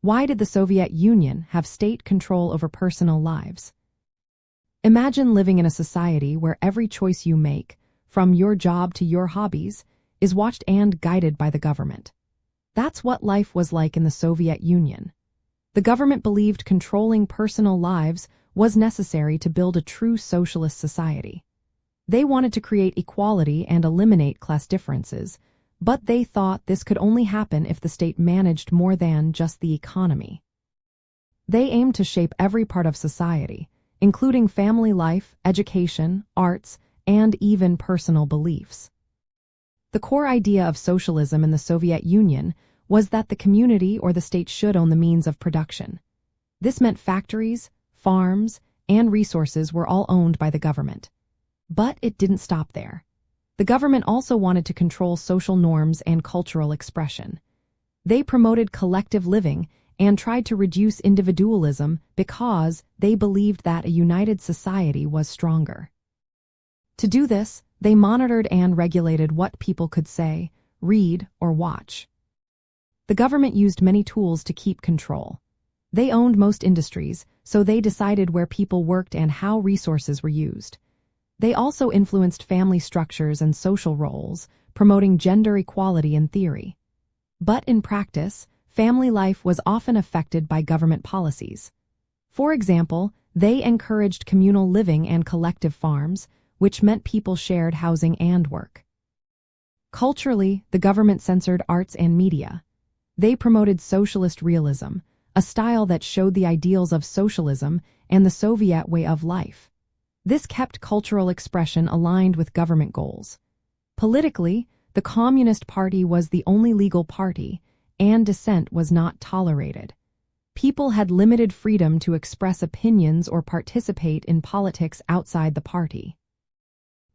Why did the Soviet Union have state control over personal lives? Imagine living in a society where every choice you make, from your job to your hobbies, is watched and guided by the government. That's what life was like in the Soviet Union. The government believed controlling personal lives was necessary to build a true socialist society. They wanted to create equality and eliminate class differences, but they thought this could only happen if the state managed more than just the economy. They aimed to shape every part of society, including family life, education, arts, and even personal beliefs. The core idea of socialism in the Soviet Union was that the community or the state should own the means of production. This meant factories, farms, and resources were all owned by the government. But it didn't stop there. The government also wanted to control social norms and cultural expression. They promoted collective living and tried to reduce individualism because they believed that a united society was stronger. To do this, they monitored and regulated what people could say, read, or watch. The government used many tools to keep control. They owned most industries, so they decided where people worked and how resources were used. They also influenced family structures and social roles, promoting gender equality in theory. But in practice, family life was often affected by government policies. For example, they encouraged communal living and collective farms, which meant people shared housing and work. Culturally, the government censored arts and media. They promoted socialist realism, a style that showed the ideals of socialism and the Soviet way of life. This kept cultural expression aligned with government goals. Politically, the Communist Party was the only legal party, and dissent was not tolerated. People had limited freedom to express opinions or participate in politics outside the party.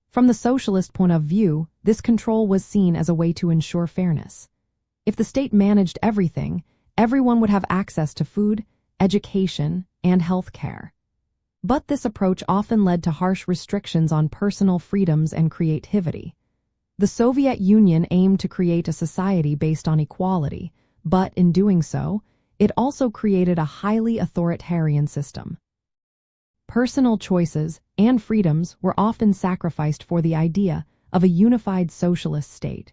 From the socialist point of view, this control was seen as a way to ensure fairness. If the state managed everything, everyone would have access to food, education, and health care. But this approach often led to harsh restrictions on personal freedoms and creativity. The Soviet Union aimed to create a society based on equality, but in doing so, it also created a highly authoritarian system. Personal choices and freedoms were often sacrificed for the idea of a unified socialist state.